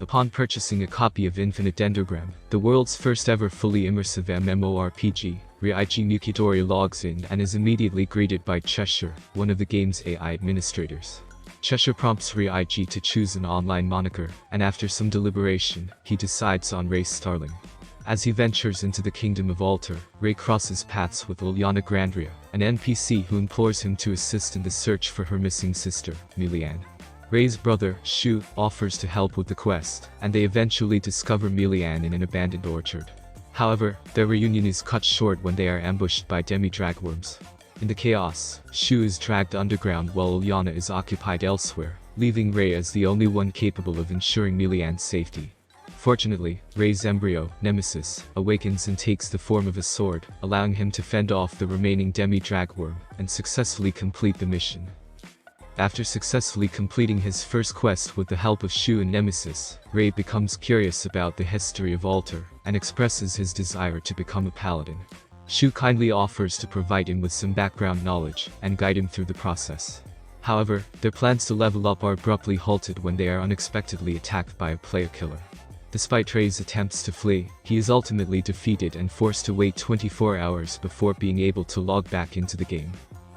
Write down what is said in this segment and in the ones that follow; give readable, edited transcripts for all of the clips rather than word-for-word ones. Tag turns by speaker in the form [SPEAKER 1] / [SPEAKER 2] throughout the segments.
[SPEAKER 1] Upon purchasing a copy of Infinite Dendrogram, the world's first ever fully immersive MMORPG, Ryuji Mukidori logs in and is immediately greeted by Cheshire, one of the game's AI administrators. Cheshire prompts Ryuji to choose an online moniker, and after some deliberation, he decides on Ray Starling. As he ventures into the kingdom of Alter, Ray crosses paths with Ilyana Grandria, an NPC who implores him to assist in the search for her missing sister, Milian. Ray's brother, Shu, offers to help with the quest, and they eventually discover Milian in an abandoned orchard. However, their reunion is cut short when they are ambushed by demi-dragworms. In the chaos, Shu is dragged underground while Ilyana is occupied elsewhere, leaving Ray as the only one capable of ensuring Milian's safety. Fortunately, Ray's embryo, Nemesis, awakens and takes the form of a sword, allowing him to fend off the remaining demi-dragworm and successfully complete the mission. After successfully completing his first quest with the help of Shu and Nemesis, Ray becomes curious about the history of Alter and expresses his desire to become a paladin. Shu kindly offers to provide him with some background knowledge and guide him through the process. However, their plans to level up are abruptly halted when they are unexpectedly attacked by a player killer. Despite Ray's attempts to flee, he is ultimately defeated and forced to wait 24 hours before being able to log back into the game.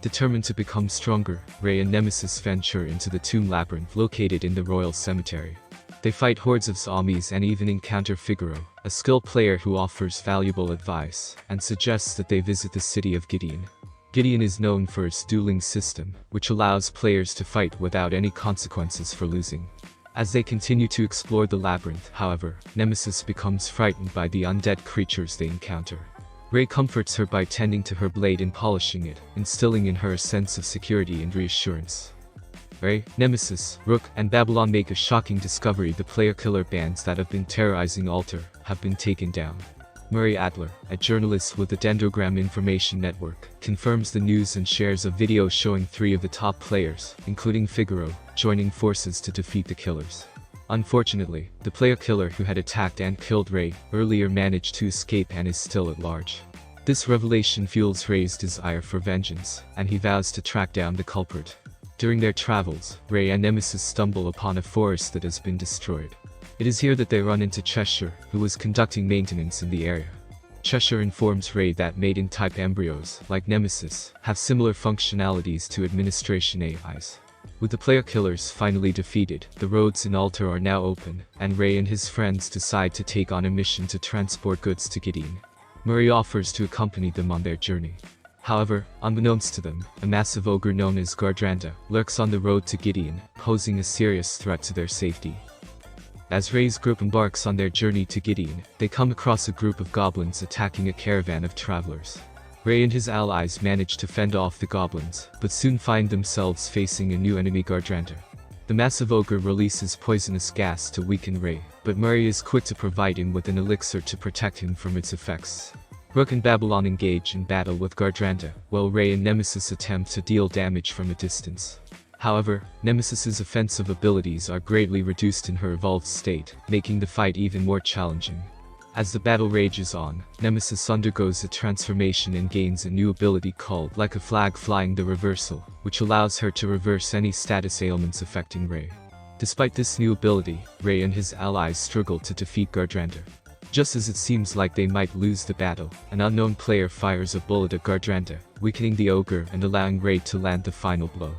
[SPEAKER 1] Determined to become stronger, Ray and Nemesis venture into the tomb labyrinth located in the royal cemetery. They fight hordes of zombies and even encounter Figaro, a skilled player who offers valuable advice and suggests that they visit the city of Gideon. Gideon is known for its dueling system, which allows players to fight without any consequences for losing. As they continue to explore the labyrinth, however, Nemesis becomes frightened by the undead creatures they encounter. Ray comforts her by tending to her blade and polishing it, instilling in her a sense of security and reassurance. Ray, Nemesis, Rook, and Babylon make a shocking discovery: the player-killer bands that have been terrorizing Alter have been taken down. Murray Adler, a journalist with the Dendrogram Information Network, confirms the news and shares a video showing 3 of the top players, including Figaro, joining forces to defeat the killers. Unfortunately, the player killer who had attacked and killed Ray earlier managed to escape and is still at large. This revelation fuels Ray's desire for vengeance, and he vows to track down the culprit. During their travels, Ray and Nemesis stumble upon a forest that has been destroyed. It is here that they run into Cheshire, who was conducting maintenance in the area. Cheshire informs Ray that maiden-type embryos, like Nemesis, have similar functionalities to administration AIs. With the player killers finally defeated, the roads in Alter are now open, and Ray and his friends decide to take on a mission to transport goods to Gideon. Murray offers to accompany them on their journey. However, unbeknownst to them, a massive ogre known as Gardranda lurks on the road to Gideon, posing a serious threat to their safety. As Ray's group embarks on their journey to Gideon, they come across a group of goblins attacking a caravan of travelers. Ray and his allies manage to fend off the goblins, but soon find themselves facing a new enemy, Gardranda. The massive ogre releases poisonous gas to weaken Ray, but Murray is quick to provide him with an elixir to protect him from its effects. Rook and Babylon engage in battle with Gardranda, while Ray and Nemesis attempt to deal damage from a distance. However, Nemesis's offensive abilities are greatly reduced in her evolved state, making the fight even more challenging. As the battle rages on, Nemesis undergoes a transformation and gains a new ability called Like a Flag Flying the Reversal, which allows her to reverse any status ailments affecting Ray. Despite this new ability, Ray and his allies struggle to defeat Gardranda. Just as it seems like they might lose the battle, an unknown player fires a bullet at Gardranda, weakening the ogre and allowing Ray to land the final blow.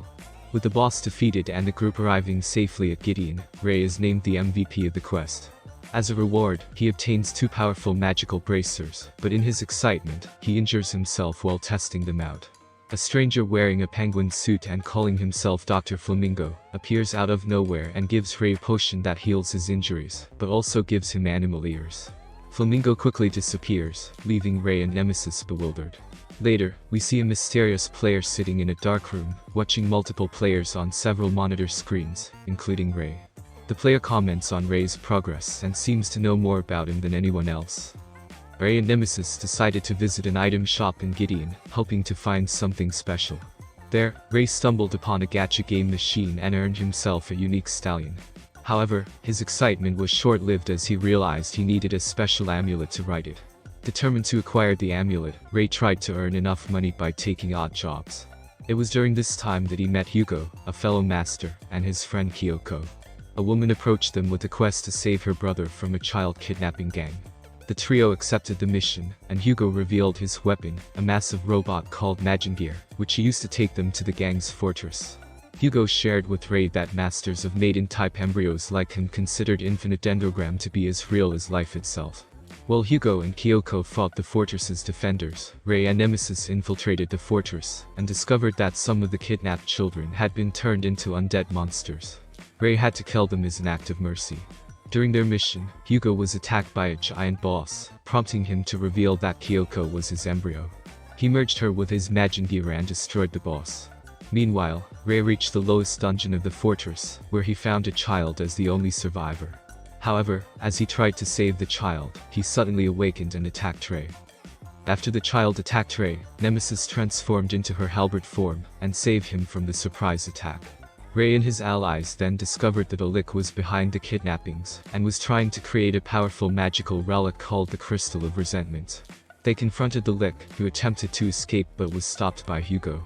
[SPEAKER 1] With the boss defeated and the group arriving safely at Gideon, Ray is named the MVP of the quest. As a reward, he obtains 2 powerful magical bracers, but in his excitement, he injures himself while testing them out. A stranger wearing a penguin suit and calling himself Dr. Flamingo appears out of nowhere and gives Ray a potion that heals his injuries, but also gives him animal ears. Flamingo quickly disappears, leaving Ray and Nemesis bewildered. Later, we see a mysterious player sitting in a dark room, watching multiple players on several monitor screens, including Ray. The player comments on Ray's progress and seems to know more about him than anyone else. Ray and Nemesis decided to visit an item shop in Gideon, hoping to find something special. There, Ray stumbled upon a gacha game machine and earned himself a unique stallion. However, his excitement was short-lived as he realized he needed a special amulet to ride it. Determined to acquire the amulet, Ray tried to earn enough money by taking odd jobs. It was during this time that he met Hugo, a fellow master, and his friend Kyoko. A woman approached them with a quest to save her brother from a child kidnapping gang. The trio accepted the mission, and Hugo revealed his weapon, a massive robot called Magingear, which he used to take them to the gang's fortress. Hugo shared with Ray that masters of maiden-type embryos like him considered infinite dendrogram to be as real as life itself. While Hugo and Kyoko fought the fortress's defenders, Ray and Nemesis infiltrated the fortress, and discovered that some of the kidnapped children had been turned into undead monsters. Ray had to kill them as an act of mercy. During their mission, Hugo was attacked by a giant boss, prompting him to reveal that Kyoko was his embryo. He merged her with his Magingear and destroyed the boss. Meanwhile, Ray reached the lowest dungeon of the fortress, where he found a child as the only survivor. However, as he tried to save the child, he suddenly awakened and attacked Ray. After the child attacked Ray, Nemesis transformed into her halberd form, and saved him from the surprise attack. Ray and his allies then discovered that Olik was behind the kidnappings, and was trying to create a powerful magical relic called the Crystal of Resentment. They confronted the Lick, who attempted to escape but was stopped by Hugo.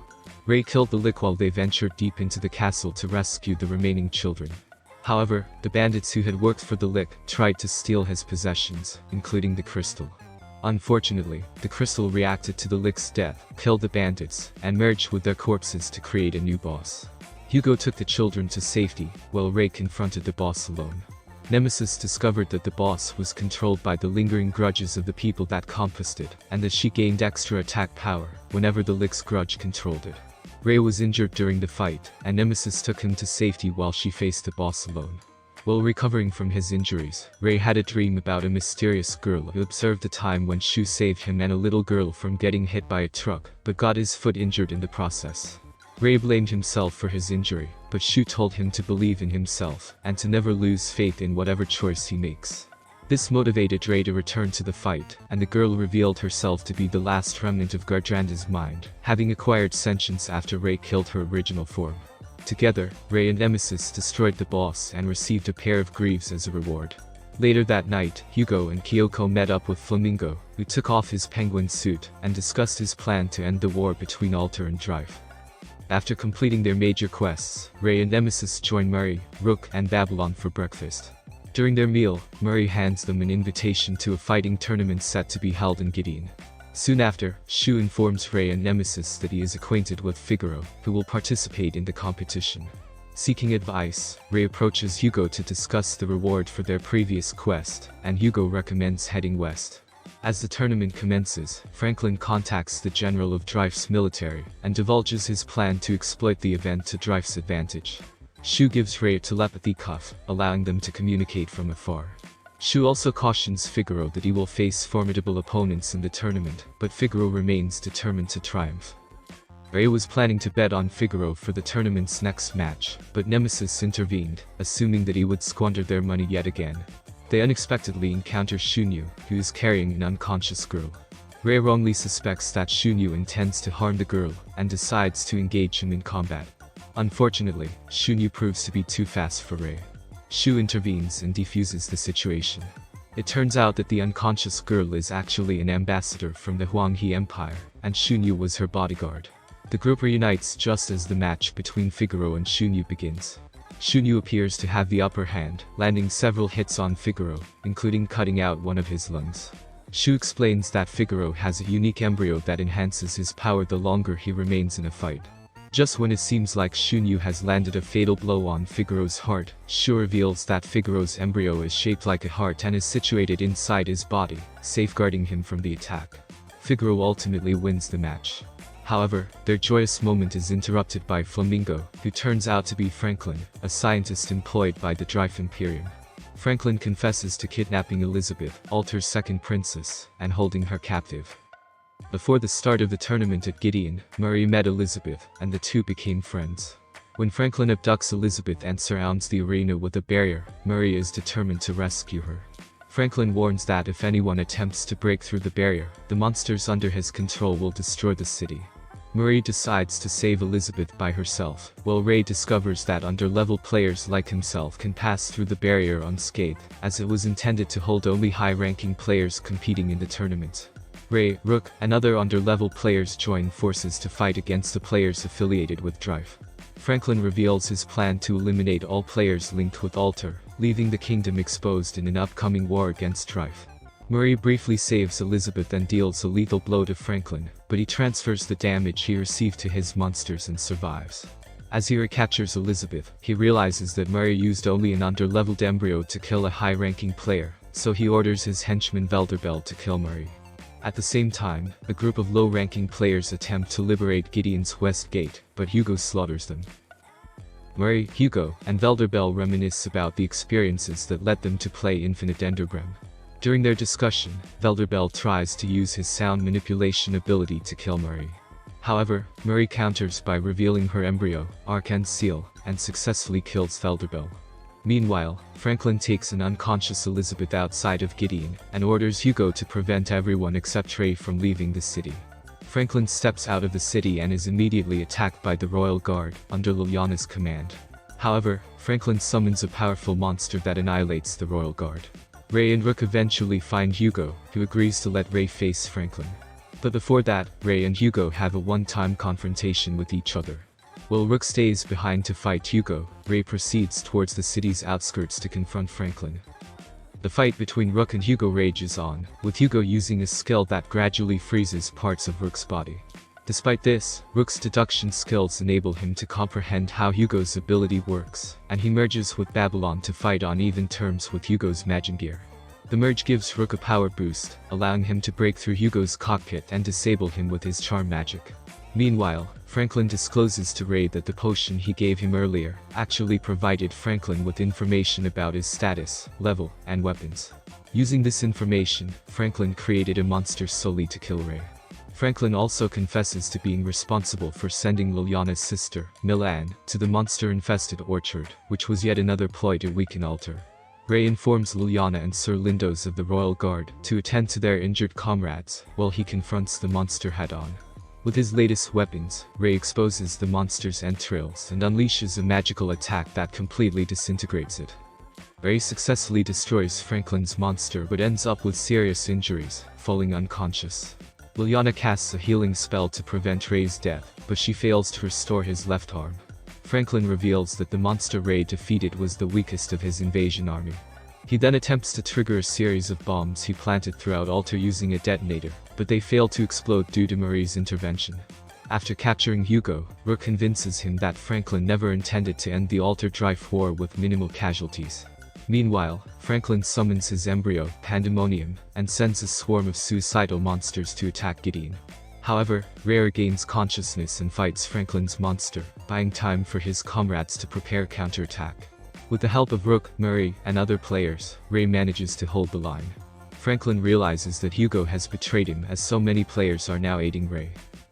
[SPEAKER 1] Ray killed the Lick while they ventured deep into the castle to rescue the remaining children. However, the bandits who had worked for the Lick tried to steal his possessions, including the crystal. Unfortunately, the crystal reacted to the Lick's death, killed the bandits, and merged with their corpses to create a new boss. Hugo took the children to safety, while Ray confronted the boss alone. Nemesis discovered that the boss was controlled by the lingering grudges of the people that compassed it, and that she gained extra attack power whenever the Lick's grudge controlled it. Ray was injured during the fight, and Nemesis took him to safety while she faced the boss alone. While recovering from his injuries, Ray had a dream about a mysterious girl who observed the time when Shu saved him and a little girl from getting hit by a truck, but got his foot injured in the process. Ray blamed himself for his injury, but Shu told him to believe in himself, and to never lose faith in whatever choice he makes. This motivated Ray to return to the fight, and the girl revealed herself to be the last remnant of Gardranda's mind, having acquired sentience after Ray killed her original form. Together, Ray and Nemesis destroyed the boss and received a pair of greaves as a reward. Later that night, Hugo and Kyoko met up with Flamingo, who took off his penguin suit, and discussed his plan to end the war between Alter and Drive. After completing their major quests, Ray and Nemesis join Murray, Rook, and Babylon for breakfast. During their meal, Murray hands them an invitation to a fighting tournament set to be held in Gideon. Soon after, Shu informs Ray and Nemesis that he is acquainted with Figaro, who will participate in the competition. Seeking advice, Ray approaches Hugo to discuss the reward for their previous quest, and Hugo recommends heading west. As the tournament commences, Franklin contacts the general of Dreyf's military, and divulges his plan to exploit the event to Dreyf's advantage. Shu gives Ray a telepathy cuff, allowing them to communicate from afar. Shu also cautions Figaro that he will face formidable opponents in the tournament, but Figaro remains determined to triumph. Ray was planning to bet on Figaro for the tournament's next match, but Nemesis intervened, assuming that he would squander their money yet again. They unexpectedly encounter Shunyu, who is carrying an unconscious girl. Ray wrongly suspects that Shunyu intends to harm the girl, and decides to engage him in combat. Unfortunately, Shunyu proves to be too fast for Ray. Shu intervenes and defuses the situation. It turns out that the unconscious girl is actually an ambassador from the Huanghe Empire, and Shunyu was her bodyguard. The group reunites just as the match between Figaro and Shunyu begins. Shunyu appears to have the upper hand, landing several hits on Figaro, including cutting out one of his lungs. Shu explains that Figaro has a unique embryo that enhances his power the longer he remains in a fight. Just when it seems like Shunyu has landed a fatal blow on Figaro's heart, Shu reveals that Figaro's embryo is shaped like a heart and is situated inside his body, safeguarding him from the attack. Figaro ultimately wins the match. However, their joyous moment is interrupted by Flamingo, who turns out to be Franklin, a scientist employed by the Drive Imperium. Franklin confesses to kidnapping Elizabeth, Alter's second princess, and holding her captive. Before the start of the tournament at Gideon, Murray met Elizabeth, and the two became friends. When Franklin abducts Elizabeth and surrounds the arena with a barrier, Murray is determined to rescue her. Franklin warns that if anyone attempts to break through the barrier, the monsters under his control will destroy the city. Murray decides to save Elizabeth by herself, while Ray discovers that under-level players like himself can pass through the barrier unscathed, as it was intended to hold only high-ranking players competing in the tournament. Ray, Rook, and other under-level players join forces to fight against the players affiliated with Drive. Franklin reveals his plan to eliminate all players linked with Alter, leaving the kingdom exposed in an upcoming war against Strife. Murray briefly saves Elizabeth and deals a lethal blow to Franklin, but he transfers the damage he received to his monsters and survives. As he recaptures Elizabeth, he realizes that Murray used only an under-leveled embryo to kill a high-ranking player, so he orders his henchman Velderbel to kill Murray. At the same time, a group of low-ranking players attempt to liberate Gideon's West Gate, but Hugo slaughters them. Murray, Hugo, and Velderbel reminisce about the experiences that led them to play Infinite Endergram. During their discussion, Velderbel tries to use his sound manipulation ability to kill Murray. However, Murray counters by revealing her embryo, Arcane Seal, and successfully kills Velderbel. Meanwhile, Franklin takes an unconscious Elizabeth outside of Gideon, and orders Hugo to prevent everyone except Ray from leaving the city. Franklin steps out of the city and is immediately attacked by the Royal Guard, under Liliana's command. However, Franklin summons a powerful monster that annihilates the Royal Guard. Ray and Rook eventually find Hugo, who agrees to let Ray face Franklin. But before that, Ray and Hugo have a one-time confrontation with each other. While Rook stays behind to fight Hugo, Ray proceeds towards the city's outskirts to confront Franklin. The fight between Rook and Hugo rages on, with Hugo using a skill that gradually freezes parts of Rook's body. Despite this, Rook's deduction skills enable him to comprehend how Hugo's ability works, and he merges with Babylon to fight on even terms with Hugo's Magingear. The merge gives Rook a power boost, allowing him to break through Hugo's cockpit and disable him with his charm magic. Meanwhile, Franklin discloses to Ray that the potion he gave him earlier actually provided Franklin with information about his status, level, and weapons. Using this information, Franklin created a monster solely to kill Ray. Franklin also confesses to being responsible for sending Liliana's sister, Milan, to the monster-infested orchard, which was yet another ploy to weaken Alter. Ray informs Liliana and Sir Lindos of the Royal Guard to attend to their injured comrades, while he confronts the monster head-on. With his latest weapons, Ray exposes the monster's entrails and unleashes a magical attack that completely disintegrates it. Ray successfully destroys Franklin's monster but ends up with serious injuries, falling unconscious. Liliana casts a healing spell to prevent Ray's death, but she fails to restore his left arm. Franklin reveals that the monster Ray defeated was the weakest of his invasion army. He then attempts to trigger a series of bombs he planted throughout Alter using a detonator, but they fail to explode due to Murray's intervention. After capturing Hugo, Rook convinces him that Franklin never intended to end the Alter Strife war with minimal casualties. Meanwhile, Franklin summons his embryo, Pandemonium, and sends a swarm of suicidal monsters to attack Gideon. However, Ray regains consciousness and fights Franklin's monster, buying time for his comrades to prepare counterattack. With the help of Rook, Murray, and other players, Ray manages to hold the line. Franklin realizes that Hugo has betrayed him as so many players are now aiding Ray.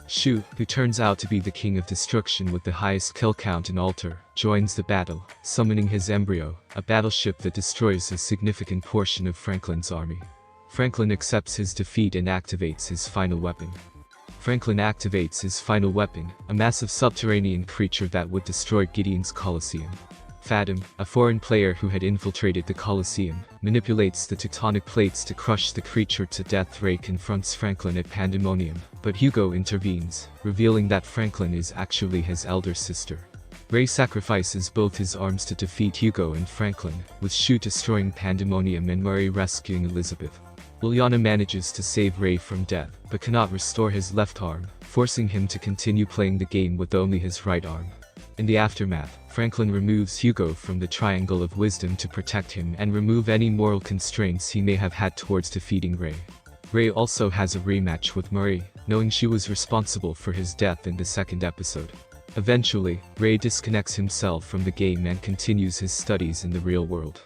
[SPEAKER 1] Shu, who turns out to be the king of destruction with the highest kill count in Alter, joins the battle, summoning his embryo, a battleship that destroys a significant portion of Franklin's army. Franklin accepts his defeat and activates his final weapon. Franklin activates his final weapon, a massive subterranean creature that would destroy Gideon's Colosseum. Fathom, a foreign player who had infiltrated the Colosseum, manipulates the tectonic plates to crush the creature to death. Ray confronts Franklin at Pandemonium, but Hugo intervenes, revealing that Franklin is actually his elder sister. Ray sacrifices both his arms to defeat Hugo and Franklin, with Shu destroying Pandemonium and Murray rescuing Elizabeth. Liliana manages to save Ray from death, but cannot restore his left arm, forcing him to continue playing the game with only his right arm. In the aftermath, Franklin removes Hugo from the Triangle of Wisdom to protect him and remove any moral constraints he may have had towards defeating Ray. Ray also has a rematch with Murray, knowing she was responsible for his death in the second episode. Eventually, Ray disconnects himself from the game and continues his studies in the real world.